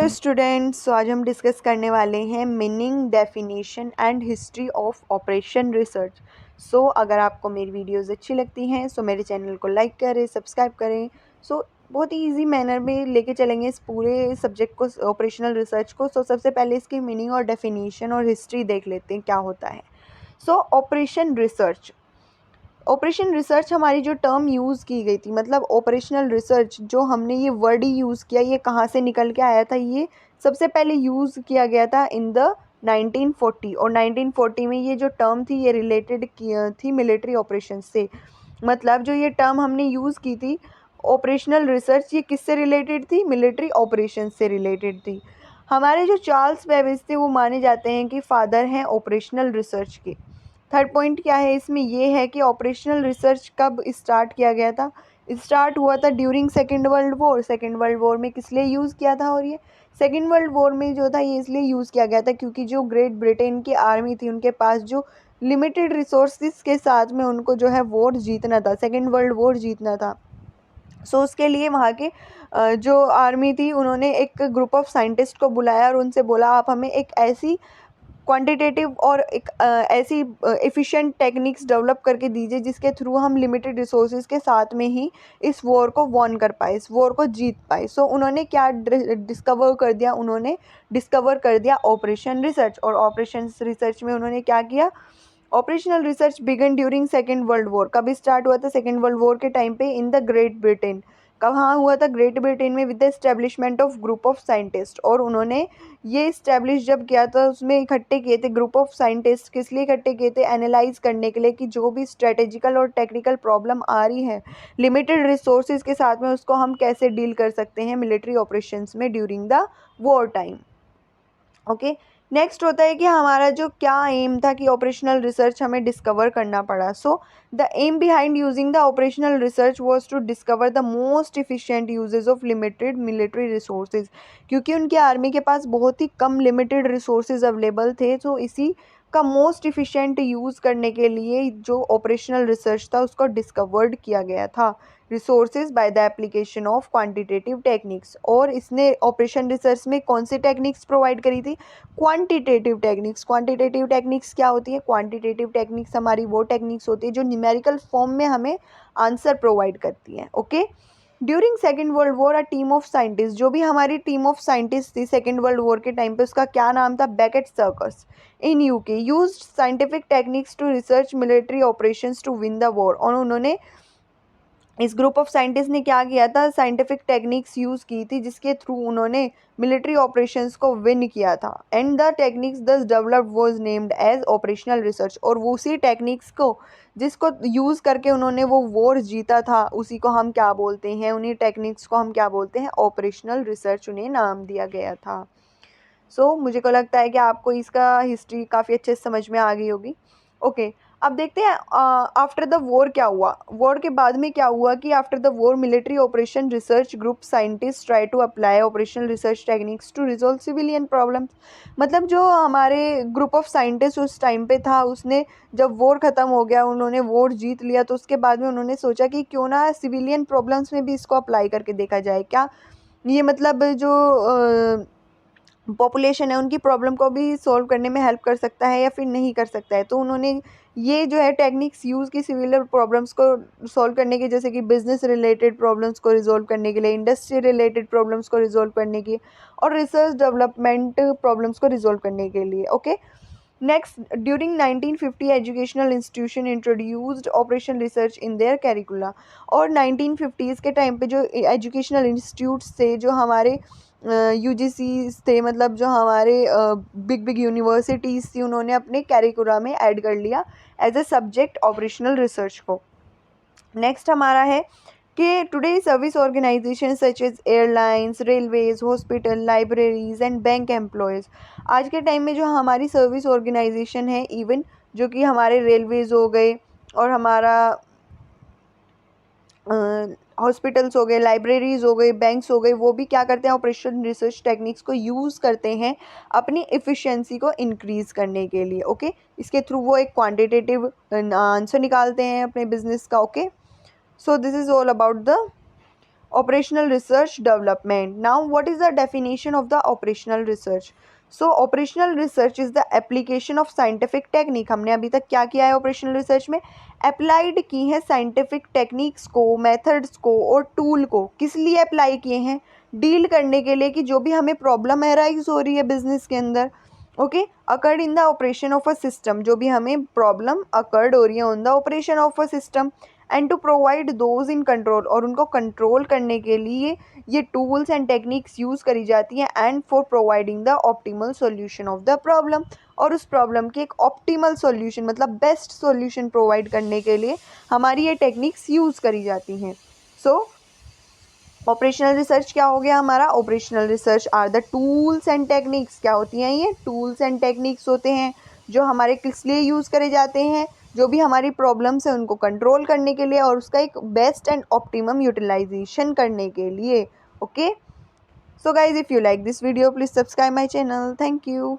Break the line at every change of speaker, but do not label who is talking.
Hello students, सो आज हम discuss करने वाले हैं meaning, definition and history of operation research. So अगर आपको मेरी वीडियोस अच्छी लगती हैं सो मेरे चैनल को लाइक करें, सब्सक्राइब करें। सो बहुत ही इजी मैनर में लेके चलेंगे इस पूरे सब्जेक्ट को, ऑपरेशनल रिसर्च को। सो सबसे पहले इसकी मीनिंग और डेफिनेशन और हिस्ट्री देख लेते हैं क्या होता है। सो ऑपरेशन रिसर्च हमारी जो टर्म यूज़ की गई थी, मतलब ऑपरेशनल रिसर्च, जो हमने ये वर्ड ही यूज़ किया, ये कहाँ से निकल के आया था? ये सबसे पहले यूज़ किया गया था इन द 1940, और 1940 में ये जो टर्म थी ये रिलेटेड थी मिलिट्री ऑपरेशन से। मतलब जो ये टर्म हमने यूज़ की थी ऑपरेशनल रिसर्च, ये किससे रिलेटेड थी? मिलिट्री ऑपरेशन से रिलेटेड थी। हमारे जो चार्ल्स बेबेज थे वो माने जाते हैं कि फादर हैं ऑपरेशनल रिसर्च के। थर्ड पॉइंट क्या है इसमें? ये है कि ऑपरेशनल रिसर्च कब स्टार्ट किया गया था? स्टार्ट हुआ था during second world war. Second world war में किस लिए यूज़ किया था? और ये सेकेंड वर्ल्ड वॉर में जो था ये इसलिए यूज़ किया गया था क्योंकि जो ग्रेट ब्रिटेन की आर्मी थी उनके पास जो लिमिटेड रिसोर्सेज के साथ में उनको जो है वॉर जीतना था, सेकेंड वर्ल्ड वॉर जीतना था। सो उसके लिए वहाँ के जो आर्मी थी उन्होंने एक ग्रुप ऑफ साइंटिस्ट को बुलाया और उनसे बोला आप हमें एक ऐसी क्वांटिटेटिव और एक ऐसी एफिशिएंट टेक्निक्स डेवलप करके दीजिए जिसके थ्रू हम लिमिटेड रिसोर्सेज के साथ में ही इस वॉर को वॉन कर पाए, इस वॉर को जीत पाए। सो उन्होंने क्या डिस्कवर कर दिया? उन्होंने डिस्कवर कर दिया ऑपरेशन रिसर्च। और ऑपरेशन रिसर्च में उन्होंने क्या किया? Operational research began during second world war. कब स्टार्ट हुआ था? सेकेंड वर्ल्ड वॉर के टाइम पे इन द ग्रेट ब्रिटेन। कहाँ हुआ था? ग्रेट ब्रिटेन में, with the establishment of group of scientist. और उन्होंने ये इस्टेब्लिश जब किया था उसमें इकट्ठे किए थे ग्रुप ऑफ साइंटिस्ट। किस लिए इकट्ठे किए थे? एनालाइज करने के लिए कि जो भी स्ट्रेटेजिकल और टेक्निकल प्रॉब्लम आ रही है लिमिटेड रिसोर्सेज के साथ में, उसको हम कैसे डील कर सकते हैं मिलिट्री ऑपरेशंस में during the war time. Okay, next होता है कि हमारा जो क्या एम था कि ऑपरेशनल रिसर्च हमें डिस्कवर करना पड़ा। So the aim behind using the operational research was to discover the most efficient uses of limited military resources. क्योंकि उनकी आर्मी के पास बहुत ही कम लिमिटेड रिसोर्सेज अवेलेबल थे, तो इसी का मोस्ट इफिशिएंट यूज़ करने के लिए जो ऑपरेशनल रिसर्च था उसको डिस्कवर्ड किया गया था, resources by the application of quantitative techniques. और इसने ऑपरेशन रिसर्च में कौन सी टेक्निक्स प्रोवाइड करी थी? Quantitative techniques. क्वांटिटेटिव टेक्निक्स क्या होती है? क्वांटिटेटिव टेक्निक्स हमारी वो टेक्निक्स होती है जो न्यूमेरिकल फॉर्म में हमें आंसर प्रोवाइड करती हैं। Okay, during second world war a team of scientist, जो भी हमारी टीम ऑफ साइंटिस्ट थी सेकेंड वर्ल्ड वॉर के टाइम पे, उसका क्या नाम था? Blackett circus in UK used scientific techniques to research military operations to win the war. और उन्होंने, इस ग्रुप ऑफ साइंटिस्ट ने क्या किया था? साइंटिफिक टेक्निक्स यूज़ की थी जिसके थ्रू उन्होंने मिलिट्री ऑपरेशंस को विन किया था। And the techniques thus developed was named as operational research. और वो उसी टेक्निक्स को जिसको यूज़ करके उन्होंने वो वॉर जीता था उसी को हम क्या बोलते हैं? उन्हीं टेक्निक्स को हम क्या बोलते हैं? ऑपरेशनल रिसर्च उन्हें नाम दिया गया था। सो मुझे को लगता है कि आपको इसका हिस्ट्री काफ़ी अच्छे से समझ में आ गई होगी। ओके, अब देखते हैं आफ्टर द वॉर क्या हुआ। वॉर के बाद में क्या हुआ कि after the war military operation research group scientist try to apply operational research techniques to resolve civilian problems. मतलब जो हमारे ग्रुप ऑफ साइंटिस्ट उस टाइम पे था, उसने जब वॉर ख़त्म हो गया, उन्होंने वॉर जीत लिया, तो उसके बाद में उन्होंने सोचा कि क्यों ना सिविलियन प्रॉब्लम्स में भी इसको अप्लाई करके देखा जाए। क्या ये मतलब जो पॉपुलेशन है उनकी प्रॉब्लम को भी सॉल्व करने में हेल्प कर सकता है या फिर नहीं कर सकता है? तो उन्होंने ये जो है टेक्निक्स यूज़ की सिविल प्रॉब्लम्स को सॉल्व करने के, जैसे कि बिजनेस रिलेटेड प्रॉब्लम्स को रिजॉल्व करने के लिए, इंडस्ट्री रिलेटेड प्रॉब्लम्स को रिजॉल्व करने की, और रिसर्च डेवलपमेंट प्रॉब्लम्स को रिजॉल्व करने के लिए। Okay, next, during 1950 educational institution introduced operation research in their curricula. और 1950s के टाइम पे जो एजुकेशनल इंस्टीट्यूट्स थे, जो हमारे यूजीसी थे, मतलब जो हमारे बिग बिग यूनिवर्सिटीज़ थी, उन्होंने अपने कैरिकुला में ऐड कर लिया as a subject operational research को। नेक्स्ट हमारा है कि today service organisation such as airlines, railways, hospital, libraries and bank employees. आज के टाइम में जो हमारी सर्विस ऑर्गेनाइजेशन है, इवन जो कि हमारे रेलवेज़ हो गए और हमारा हॉस्पिटल्स हो गए, लाइब्रेरीज़ हो गई, बैंक्स हो गए, वो भी क्या करते हैं? ऑपरेशन रिसर्च टेक्निक्स को यूज़ करते हैं अपनी एफिशिएंसी को इंक्रीज़ करने के लिए। ओके, इसके थ्रू वो एक क्वांटिटेटिव आंसर निकालते हैं अपने बिजनेस का। Okay, so this is all about the operational research development. Now what is the definition of the operational research? So operational research is the application of scientific technique. हमने अभी तक क्या किया है operational research में? Applied की है scientific techniques को, मेथड्स को और टूल को. किस लिए अप्लाई किए हैं? डील करने के लिए कि जो भी हमें प्रॉब्लम एराइज हो रही है बिजनेस के अंदर, okay, occurred in the operation of a system, जो भी हमें प्रॉब्लम अकर्ड हो रही है on the operation of a system, and to provide those in control, और उनको कंट्रोल करने के लिए ये टूल्स एंड टेक्निक्स यूज़ करी जाती हैं, and for providing the optimal solution of the problem, और उस प्रॉब्लम की एक ऑप्टिमल सॉल्यूशन मतलब बेस्ट सॉल्यूशन प्रोवाइड करने के लिए हमारी ये टेक्निक्स यूज़ करी जाती हैं. सो ऑपरेशनल रिसर्च क्या हो गया हमारा? Operational research are the tools and techniques. क्या होती हैं ये? टूल्स एंड टेक्निक्स होते हैं जो हमारे किस लिए यूज़ करे जाते हैं? जो भी हमारी प्रॉब्लम्स है उनको कंट्रोल करने के लिए और उसका एक बेस्ट एंड ऑप्टिमम यूटिलाइजेशन करने के लिए. Okay, so guys, if you like this video please subscribe my channel. Thank you.